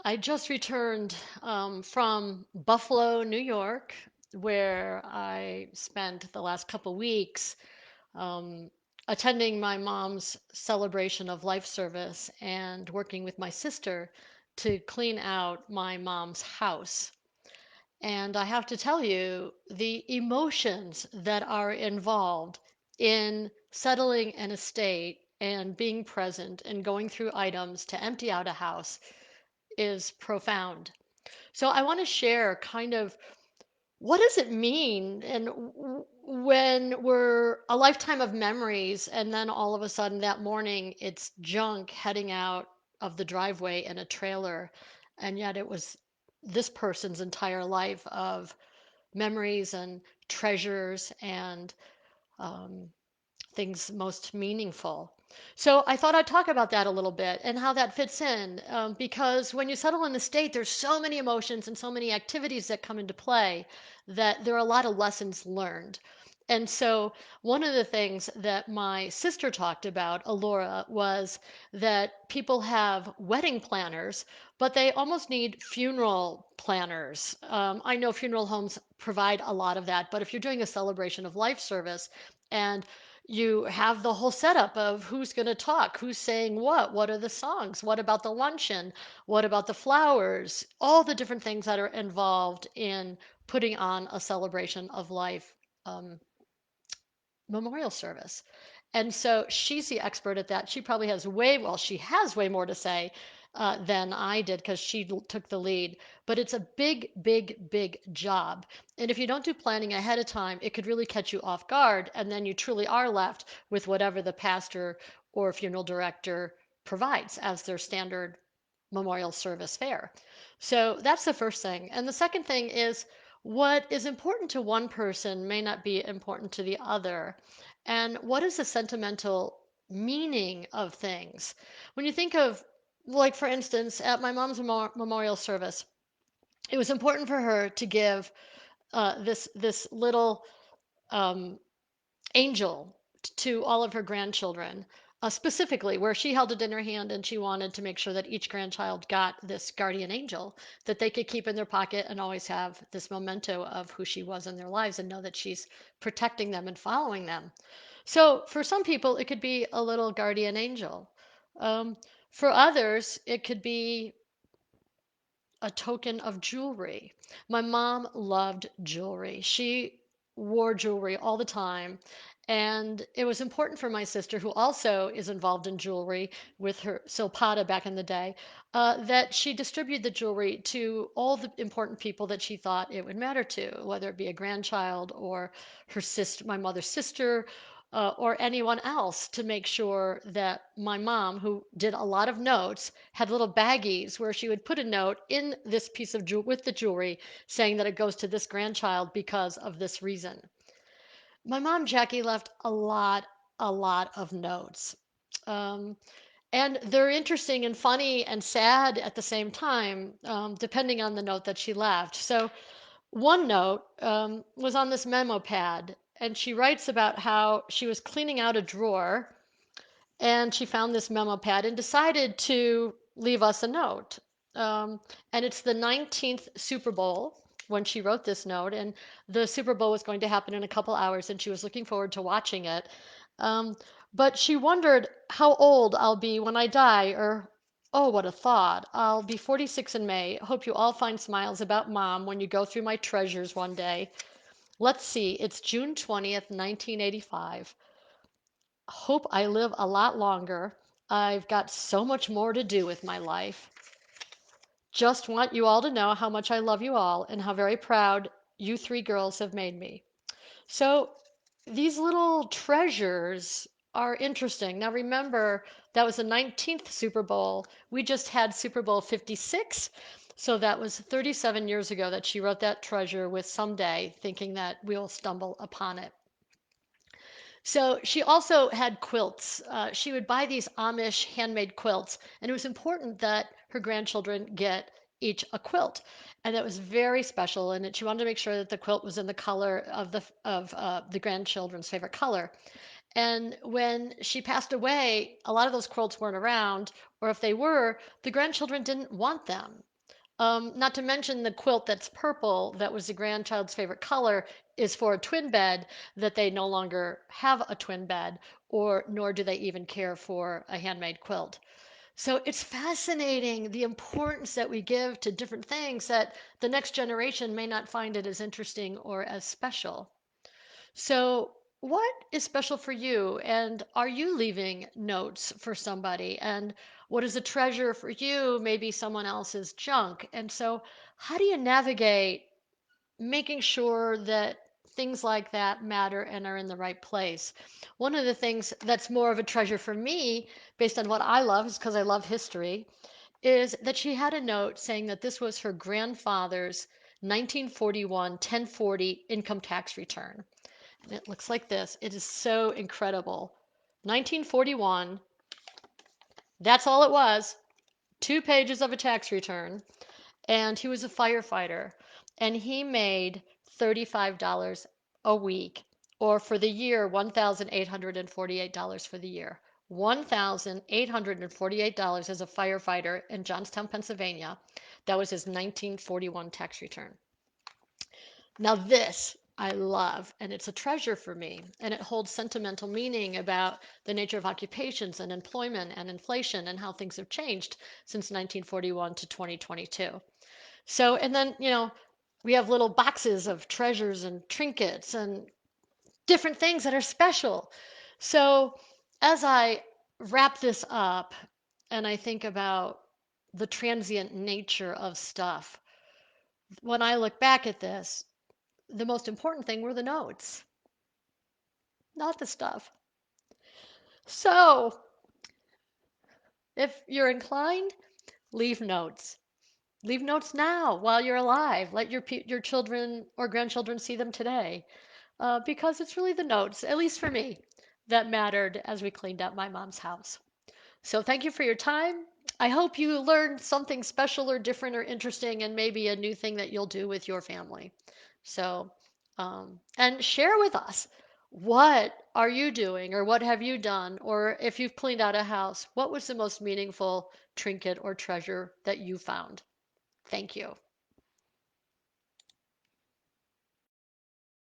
I just returned from Buffalo, New York, where I spent the last couple weeks um, attending my mom's celebration of life service and working with my sister to clean out my mom's house. And I have to tell you, the emotions that are involved in settling an estate and being present and going through items to empty out a house is profound. So I want to share kind of what does it mean and when we're a lifetime of memories and then all of a sudden that morning it's junk heading out of the driveway in a trailer, and yet it was this person's entire life of memories and treasures and um, things most meaningful. So I thought I'd talk about that a little bit and how that fits in, because when you settle in the state, there's so many emotions and so many activities that come into play that there are a lot of lessons learned. And so one of the things that my sister talked about, Alora, was that people have wedding planners, but they almost need funeral planners. I know funeral homes provide a lot of that, but if you're doing a celebration of life service and you have the whole setup of who's going to talk, who's saying what are the songs, what about the luncheon, what about the flowers, all the different things that are involved in putting on a celebration of life um, memorial service. And so she's the expert at that. She probably has well, she has way more to say than I did because she took the lead. But it's a big, big, big job. And if you don't do planning ahead of time, it could really catch you off guard. And then you truly are left with whatever the pastor or funeral director provides as their standard memorial service fare. So that's the first thing. And the second thing is what is important to one person may not be important to the other. And what is the sentimental meaning of things? When you think of, like, for instance, at my mom's memorial service, it was important for her to give this little um, angel to all of her grandchildren, specifically where she held it in her hand and she wanted to make sure that each grandchild got this guardian angel that they could keep in their pocket and always have this memento of who she was in their lives and know that she's protecting them and following them. So for some people, it could be a little guardian angel. Um, for others, it could be a token of jewelry. My mom loved jewelry. She wore jewelry all the time. And it was important for my sister, who also is involved in jewelry with her Silpata back in the day, that she distributed the jewelry to all the important people that she thought it would matter to, whether it be a grandchild or her sister, my mother's sister, or anyone else, to make sure that my mom, who did a lot of notes, had little baggies where she would put a note in this piece of jewelry with the jewelry saying that it goes to this grandchild because of this reason. My mom, Jackie, left a lot of notes. Um, and they're interesting and funny and sad at the same time, depending on the note that she left. So one note was on this memo pad, and she writes about how she was cleaning out a drawer and she found this memo pad and decided to leave us a note. Um, and it's the 19th Super Bowl when she wrote this note, and the Super Bowl was going to happen in a couple hours, and she was looking forward to watching it. Um, but she wondered how old I'll be when I die, or oh, what a thought. I'll be 46 in May. Hope you all find smiles about mom when you go through my treasures one day. Let's see, it's June 20th, 1985. Hope I live a lot longer. I've got so much more to do with my life. Just want you all to know how much I love you all and how very proud you three girls have made me. So these little treasures are interesting. Now remember, that was the 19th Super Bowl. We just had Super Bowl 56. So that was 37 years ago that she wrote that treasure with someday, thinking that we'll stumble upon it. So she also had quilts. She would buy these Amish handmade quilts, and it was important that her grandchildren get each a quilt, and that was very special. And she wanted to make sure that the quilt was in the color of the grandchildren's favorite color. And when she passed away, a lot of those quilts weren't around, or if they were, the grandchildren didn't want them. Not to mention the quilt that's purple, that was the grandchild's favorite color, is for a twin bed that they no longer have a twin bed, or nor do they even care for a handmade quilt. So it's fascinating the importance that we give to different things that the next generation may not find it as interesting or as special. So, what is special for you? And are you leaving notes for somebody? And what is a treasure for you? Maybe someone else's junk. And so, how do you navigate making sure that things like that matter and are in the right place? One of the things that's more of a treasure for me, based on what I love, is because I love history, is that she had a note saying that this was her grandfather's 1941 1040 income tax return. And it looks like this. It is so incredible. 1941, that's all it was. 2 pages of a tax return. And he was a firefighter. And he made $35 a week, or for the year, $1,848 for the year. $1,848 as a firefighter in Johnstown, Pennsylvania. That was his 1941 tax return. Now, this I love, and it's a treasure for me, and it holds sentimental meaning about the nature of occupations and employment and inflation and how things have changed since 1941 to 2022. So, and then, we have little boxes of treasures and trinkets and different things that are special. So, as I wrap this up and I think about the transient nature of stuff, when I look back at this, the most important thing were the notes, not the stuff. So, if you're inclined, leave notes. Leave notes now while you're alive. Let your children or grandchildren see them today, because it's really the notes, at least for me, that mattered as we cleaned up my mom's house. So thank you for your time. I hope you learned something special or different or interesting, and maybe a new thing that you'll do with your family. So, and share with us, what are you doing, or what have you done, or if you've cleaned out a house, what was the most meaningful trinket or treasure that you found? Thank you.